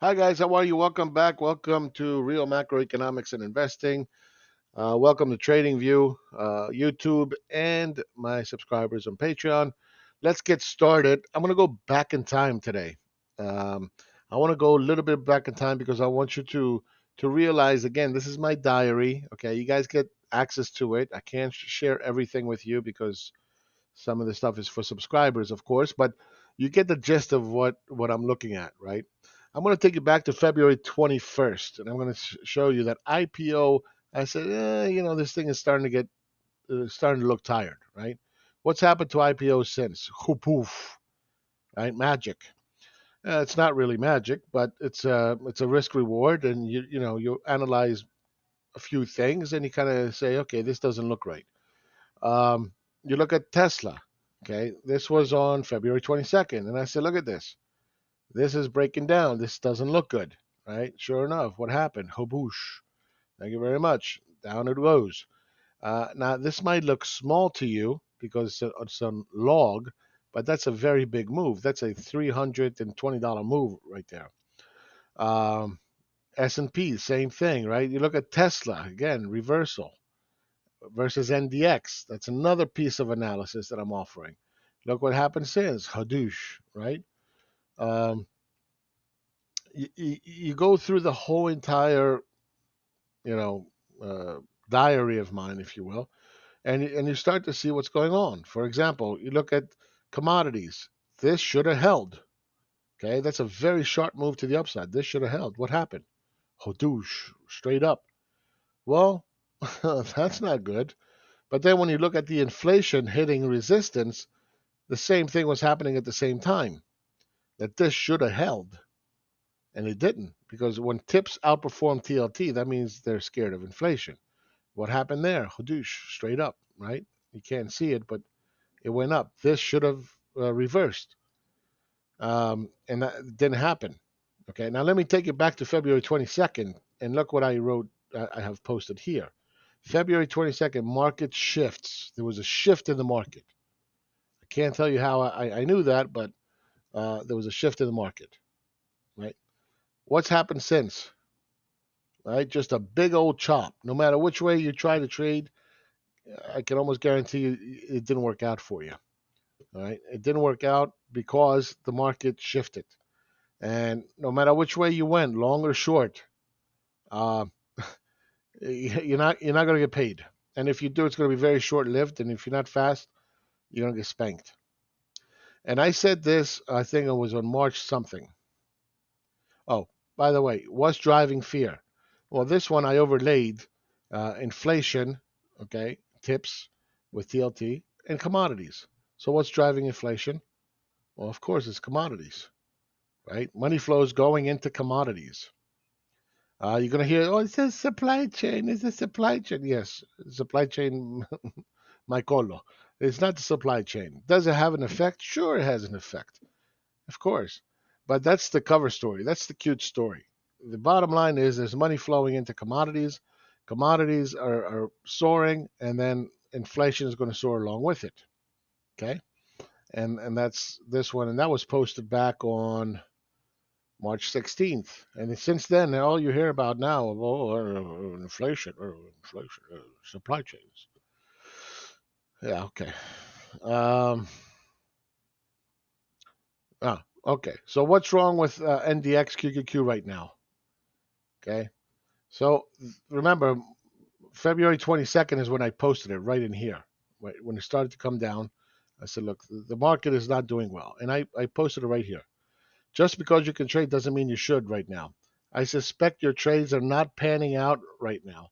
Hi, guys. How are you? Welcome back. Welcome to Real Macroeconomics and Investing. Welcome to TradingView, YouTube, and my subscribers on Patreon. Let's get started. I'm going to go back in time today. Um, I want to go a little bit back in time because I want you to realize again, this is my diary. Okay, you guys get access to it. I can't share everything with you because some of the stuff is for subscribers, of course, but you get the gist of what I'm looking at, right? I'm going to take you back to February 21st, and I'm going to show you that IPO. I said, this thing is starting to look tired, right? What's happened to IPO since? Poof, right? Magic. It's not really magic, but it's a risk reward, and you analyze a few things, and you kind of say, okay, this doesn't look right. Um, you look at Tesla. Okay, this was on February 22nd, and I said, look at this. This is breaking down. This doesn't look good, right? Sure enough, what happened? Hoboosh. Thank you very much. Down it goes. Now, this might look small to you because it's a log, but that's a very big move. That's a $320 move right there. Um, S&P, same thing, right? You look at Tesla, again, reversal versus NDX. That's another piece of analysis that I'm offering. Look what happened since Hadoosh, right? Um, you go through the whole entire, you know, uh, diary of mine, if you will, and you start to see what's going on. For example, you look at commodities. This should have held. Okay, that's a very sharp move to the upside. This should have held. What happened? Hadoosh, straight up. Well, that's not good. But then when you look at the inflation hitting resistance, the same thing was happening at the same time. That this should have held, and it didn't, because when tips outperform TLT, that means they're scared of inflation. What happened there? Hadoosh, straight up, right? You can't see it, but it went up. This should have reversed, and that didn't happen. Okay, now let me take you back to February 22nd, and look what I wrote. I have posted here. February 22nd, market shifts. There was a shift in the market. I can't tell you how I knew that, but there was a shift in the market, right? What's happened since? Right, just a big old chop. No matter which way you try to trade, I can almost guarantee you it didn't work out for you. All right, it didn't work out because the market shifted, and no matter which way you went, long or short, uh, you're not going to get paid. And if you do, it's going to be very short lived. And if you're not fast, you're going to get spanked. And I said this, I think it was on March something. Oh, by the way, what's driving fear? Well, this one I overlaid inflation, okay, tips with TLT and commodities. So what's driving inflation? Well, of course, it's commodities, right? Money flows going into commodities. You're going to hear, oh, it's a supply chain. It's a supply chain. Yes, supply chain, my colo. It's not the supply chain. Does it have an effect? Sure, it has an effect. Of course. But that's the cover story. That's the cute story. The bottom line is there's money flowing into commodities. Commodities are soaring, and then inflation is going to soar along with it. Okay? And that's this one. And that was posted back on March 16th. And since then, all you hear about now, inflation, supply chains. Yeah, okay. Um, okay. So what's wrong with NDX QQQ right now? Okay. So remember, February 22nd is when I posted it right in here. Right when it started to come down, I said, look, the market is not doing well. And I posted it right here. Just because you can trade doesn't mean you should right now. I suspect your trades are not panning out right now.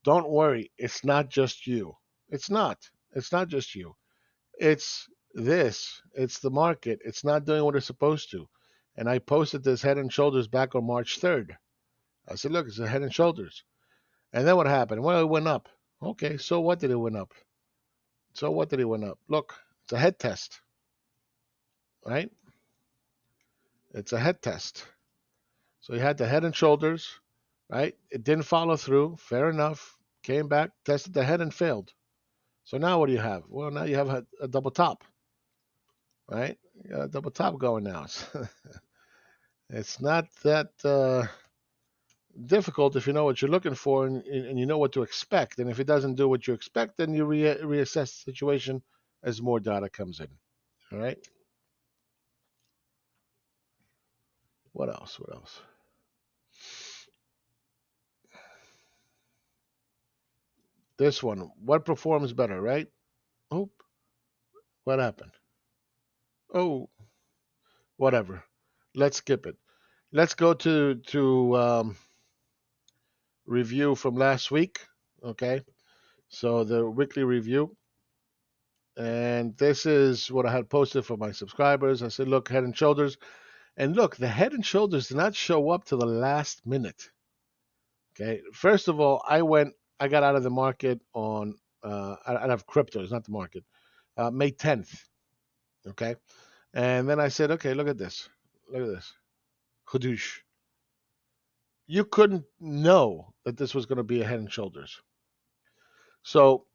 Don't worry, it's not just you. It's not. It's not just you. It's this. It's the market. It's not doing what it's supposed to. And I posted this head and shoulders back on March 3rd. I said, look, it's a head and shoulders. And then what happened? Well, it went up. Okay, so what did it went up? So what did it went up? Look, it's a head test, right? It's a head test. So you had the head and shoulders, right? It didn't follow through. Fair enough. Came back, tested the head and failed. So now what do you have? Well, now you have a double top, right? You got a double top going now. It's not that difficult if you know what you're looking for and you know what to expect. And if it doesn't do what you expect, then you reassess the situation as more data comes in. All right. What else? What else? This one. What performs better, right? Oh, what happened? Oh, whatever. Let's skip it. Let's go to review from last week. Okay. So the weekly review, and this is what I had posted for my subscribers. I said, look, Head and Shoulders, and look, the Head and Shoulders did not show up to the last minute. Okay. First of all, I got out of the market on out of cryptos, not the market, May 10th. Okay. And then I said, okay, look at this. Look at this. Hadush. You couldn't know that this was going to be a Head and Shoulders. So,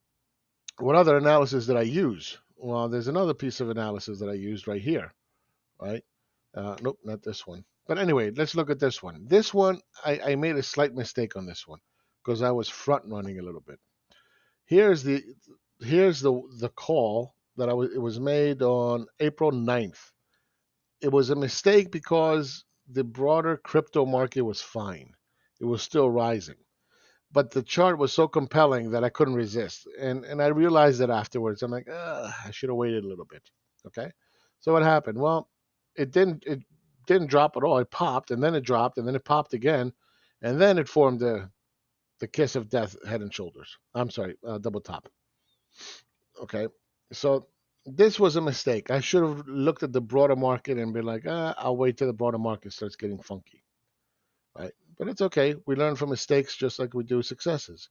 what other analysis did I use? Well, there's another piece of analysis that I used right here, right? Nope, not this one. But anyway, let's look at this one. This one, I made a slight mistake on this one because I was front running a little bit. Here's the here's the call that it was made on April 9th. It was a mistake because the broader crypto market was fine. It was still rising. But the chart was so compelling that I couldn't resist. And I realized that afterwards. I'm like, I should have waited a little bit. Okay. So what happened? Well, it didn't drop at all. It popped and then it dropped and then it popped again. And then it formed the kiss of death Head and Shoulders. I'm sorry, double top. Okay. So this was a mistake. I should have looked at the broader market and been like, I'll wait till the broader market starts getting funky. Right. But it's okay. We learn from mistakes just like we do successes.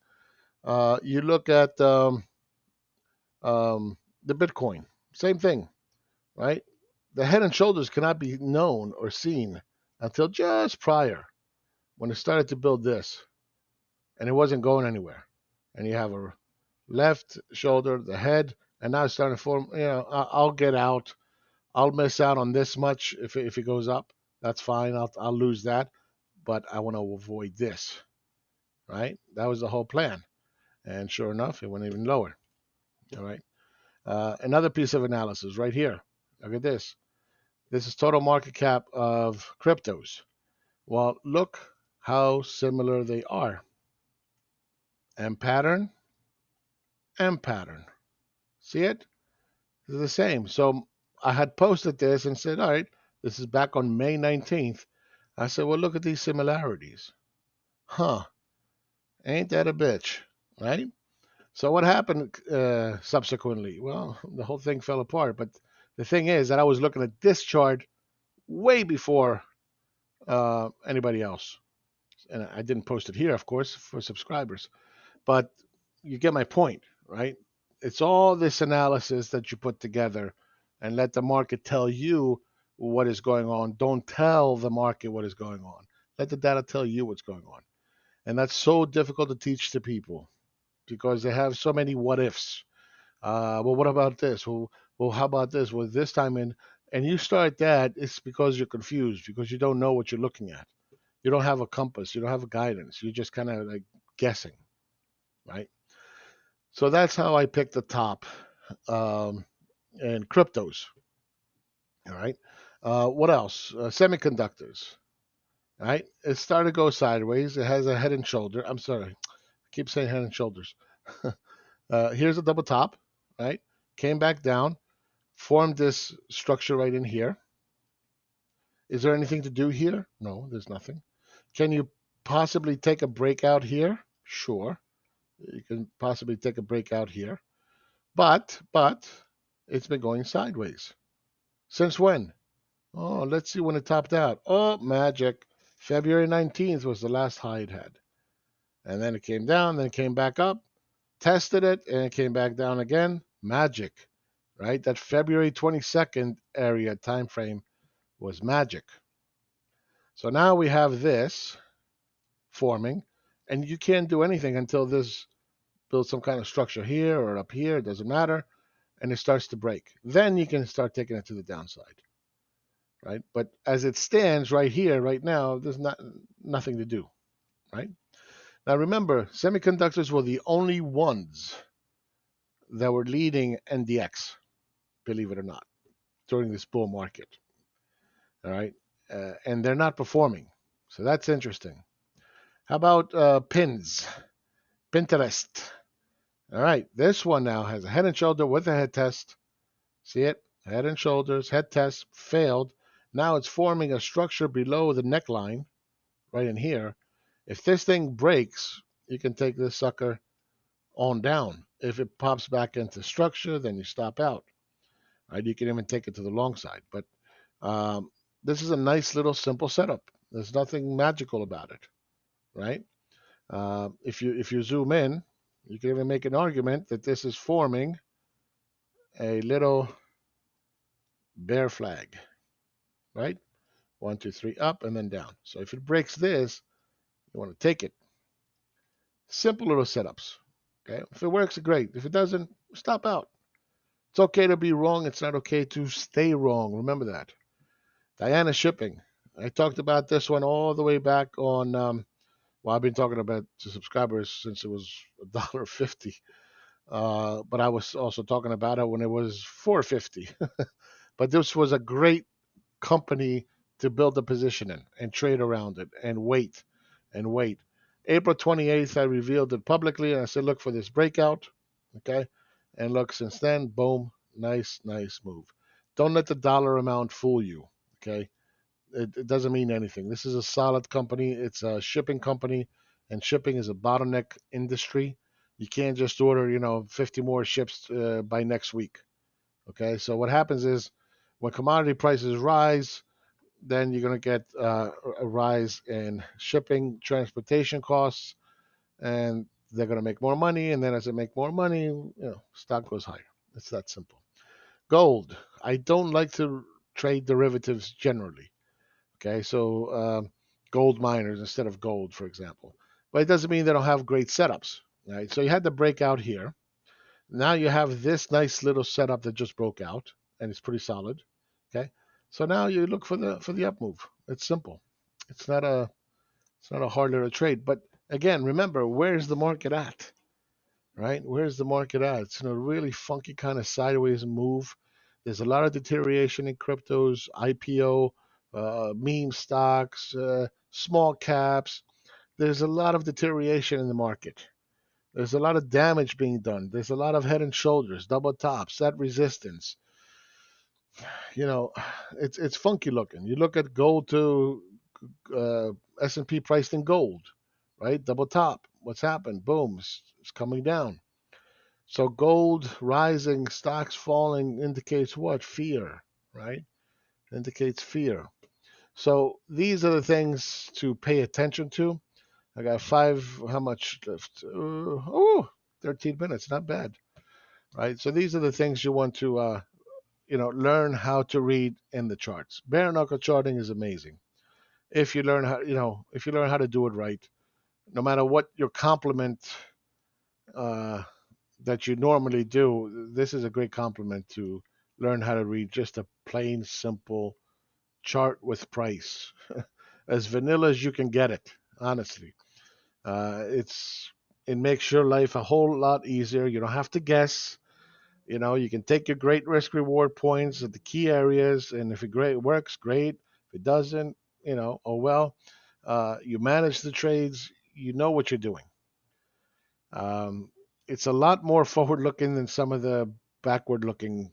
You look at the Bitcoin, same thing, right? The Head and Shoulders cannot be known or seen until just prior when it started to build this and it wasn't going anywhere. And you have a left shoulder, the head, and now it's starting to form. I'll get out. I'll miss out on this much if it goes up. That's fine. I'll lose that, but I want to avoid this, right? That was the whole plan. And sure enough, it went even lower. All right. Another piece of analysis right here. Look at this. This is total market cap of cryptos. Well, look how similar they are. M pattern, M pattern. See it? They're the same. So I had posted this and said, all right, this is back on May 19th. I said, well, look at these similarities. Huh. Ain't that a bitch? Right? So what happened subsequently? Well, the whole thing fell apart. But the thing is that I was looking at this chart way before anybody else. And I didn't post it here, of course, for subscribers. But you get my point, right? It's all this analysis that you put together and let the market tell you what is going on. Don't tell the market what is going on. Let the data tell you what's going on. And that's so difficult to teach to people because they have so many what ifs. Well, what about this? Well, how about this? Well, this time and you start that, it's because you're confused because you don't know what you're looking at. You don't have a compass. You don't have a guidance. You're just kind of like guessing, right? So that's how I picked the top and cryptos. All right. What else? Semiconductors. All right. It started to go sideways. It has a head and shoulder. I'm sorry. I keep saying head and shoulders. Here's a double top. Right. Came back down. Formed this structure right in here. Is there anything to do here? No, there's nothing. Can you possibly take a breakout here? Sure. You can possibly take a breakout here. But it's been going sideways. Since when? Oh, let's see when it topped out. Oh, magic. February 19th was the last high it had. And then it came down, then it came back up, tested it, and it came back down again. Magic, right? That February 22nd area time frame was magic. So now we have this forming, and you can't do anything until this builds some kind of structure here or up here, it doesn't matter, and it starts to break. Then you can start taking it to the downside. right? But as it stands right here, right now, there's nothing to do, right? Now remember, semiconductors were the only ones that were leading NDX, believe it or not, during this bull market. All right, and they're not performing, so that's interesting. How about pins? Pinterest. All right, this one now has a head and shoulder with a head test. See it? Head and shoulders, head test failed. Now it's forming a structure below the neckline, right in here. If this thing breaks, you can take this sucker on down. If it pops back into structure, then you stop out. Right? You can even take it to the long side. But um, this is a nice little simple setup. There's nothing magical about it, right? If you zoom in, you can even make an argument that this is forming a little bear flag, right? One, two, three, up and then down. So if it breaks this, you want to take it. Simple little setups. Okay. If it works, great. If it doesn't, stop out. It's okay to be wrong. It's not okay to stay wrong. Remember that. Diana Shipping. I talked about this one all the way back on. Well, I've been talking about to subscribers since it was $1.50. But I was also talking about it when it was $4.50. But this was a great company to build a position in and trade around it and wait and wait. April 28th, I revealed it publicly and I said, look for this breakout. Okay. And look, since then, boom, nice, nice move. Don't let the dollar amount fool you. Okay. It doesn't mean anything. This is a solid company. It's a shipping company, and shipping is a bottleneck industry. You can't just order, 50 more ships by next week. Okay. So what happens is when commodity prices rise, then you're going to get a rise in shipping, transportation costs, and they're going to make more money. And then as they make more money, stock goes higher. It's that simple. Gold. I don't like to trade derivatives generally. Okay, so gold miners instead of gold, for example. But it doesn't mean they don't have great setups. Right? So you had the breakout here. Now you have this nice little setup that just broke out, and it's pretty solid. Okay, so now you look for the up move. It's simple. It's not a it's not a hard little trade. But again, remember, where's the market at? Right? Where's the market at? It's in a really funky kind of sideways move. There's a lot of deterioration in cryptos, IPO, meme stocks, small caps. There's a lot of deterioration in the market. There's a lot of damage being done. There's a lot of head and shoulders, double tops, that resistance. You know, it's funky looking. You look at gold to S&P priced in gold, right? Double top. What's happened? Boom, it's coming down. So gold rising, stocks falling indicates what? Fear, right? Indicates fear. So these are the things to pay attention to. I got how much left? 13 minutes, not bad, right? So these are the things you want to, learn how to read in the charts. Bare knuckle charting is amazing. If you learn how to do it right, no matter what your complement uh, that you normally do, this is a great complement to learn how to read just a plain, simple chart with price. As vanilla as you can get it, honestly. It's it makes your life a whole lot easier. You don't have to guess. You can take your great risk reward points at the key areas, and if it works, great. If it doesn't, oh well. You manage the trades. You know what you're doing. Um, it's a lot more forward looking than some of the backward looking,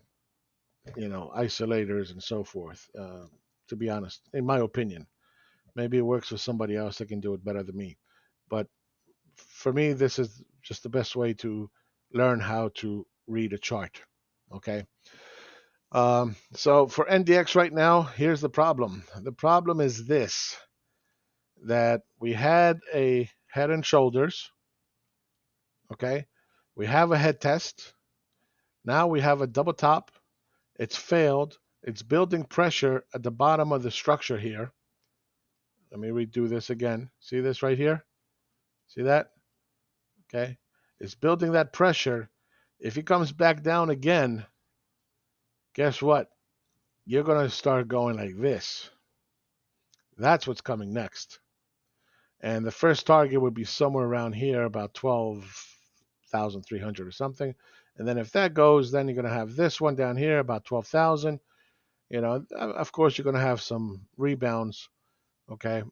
isolators and so forth. To be honest, in my opinion, maybe it works for somebody else that can do it better than me. But for me, this is just the best way to learn how to read a chart. Okay. So for NDX right now, here's the problem. The problem is this: that we had a head and shoulders. Okay. We have a head test. Now we have a double top. It's failed. It's building pressure at the bottom of the structure here. Let me redo this again. See this right here? See that? Okay. It's building that pressure. If it comes back down again, guess what? you're going to start going like this. That's what's coming next. And the first target would be somewhere around here, about 12,300 or something. And then if that goes, then you're going to have this one down here, about 12,000. You know, of course, you're going to have some rebounds. Okay.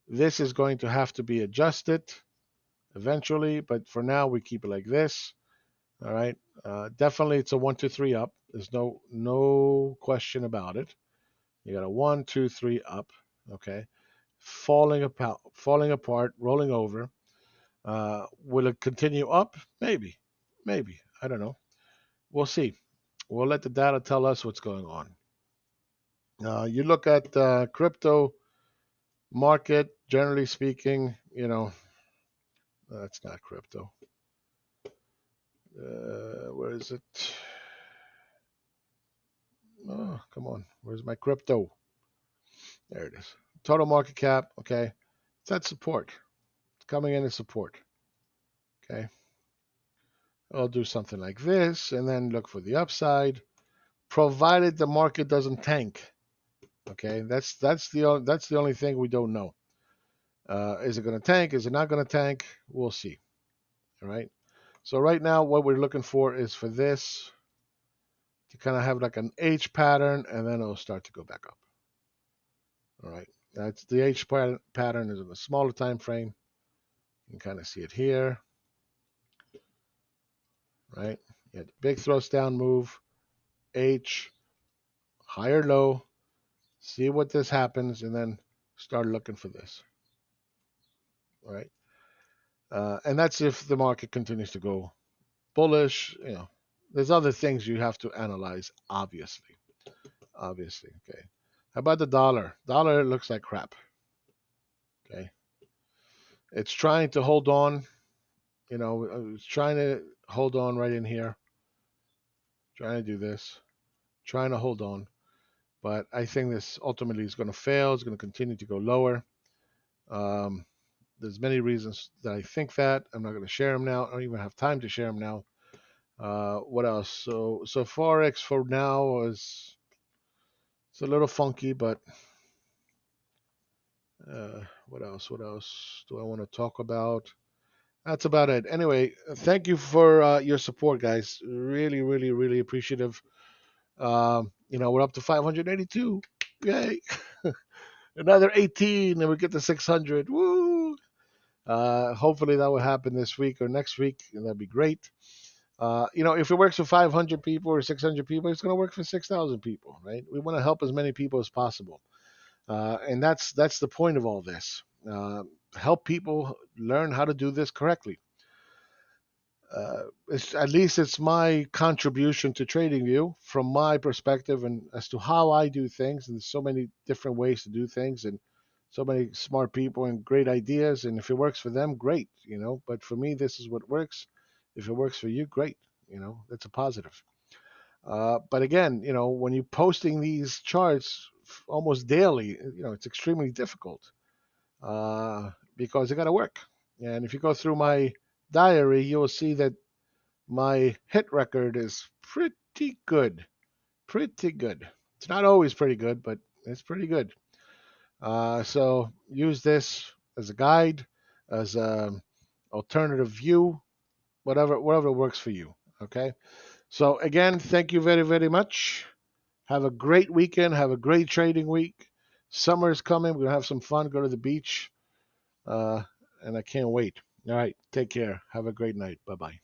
This is going to have to be adjusted eventually, but for now, we keep it like this. All right. Definitely, it's a 1, 2, 3 up. There's no question about it. You got a 1, 2, 3 up. Okay. Falling apart, rolling over. Will it continue up? Maybe, maybe. I don't know. We'll see. We'll let the data tell us what's going on. You look at crypto market, generally speaking. That's not crypto. Where is it? Oh, come on. Where's my crypto? There it is. Total market cap. Okay. It's at support. It's coming in as support. Okay. I'll do something like this and then look for the upside, provided the market doesn't tank. Okay. That's the only thing we don't know. Is it going to tank? Is it not going to tank? We'll see. All right. So right now, what we're looking for is for this to kind of have like an H pattern, and then it'll start to go back up. All right. That's the H pattern is in a smaller time frame. You can kind of see it here, right? You had the big thrust down move, H, higher low, see what this happens, and then start looking for this. All right. And that's if the market continues to go bullish. There's other things you have to analyze, obviously. Obviously. Okay. How about the dollar? Dollar looks like crap. Okay. It's trying to hold on. It's trying to hold on right in here. Trying to do this. Trying to hold on. But I think this ultimately is going to fail. It's going to continue to go lower. Um, there's many reasons that I think that. I'm not going to share them now. I don't even have time to share them now. What else? So Forex for now is it's a little funky, but what else? What else do I want to talk about? That's about it. Anyway, thank you for your support, guys. Really, really, really appreciative. We're up to 582. Yay! Another 18, and we get to 600. Woo! Hopefully that will happen this week or next week, and that'd be great. If it works for 500 people or 600 people, it's going to work for 6,000 people, right? We want to help as many people as possible, and that's the point of all this. Help people learn how to do this correctly. At least it's my contribution to TradingView from my perspective and as to how I do things. And there's so many different ways to do things, and so many smart people and great ideas. And if it works for them, great. But for me, this is what works. If it works for you, great. That's a positive. But again, when you're posting these charts almost daily, it's extremely difficult because it got to work. And if you go through my diary, you'll see that my hit record is pretty good. Pretty good. It's not always pretty good, but it's pretty good. So use this as a guide, as an alternative view, whatever works for you. Okay. So again, thank you very, very much. Have a great weekend. Have a great trading week. Summer is coming. We're gonna have some fun. Go to the beach, and I can't wait. All right. Take care. Have a great night. Bye bye.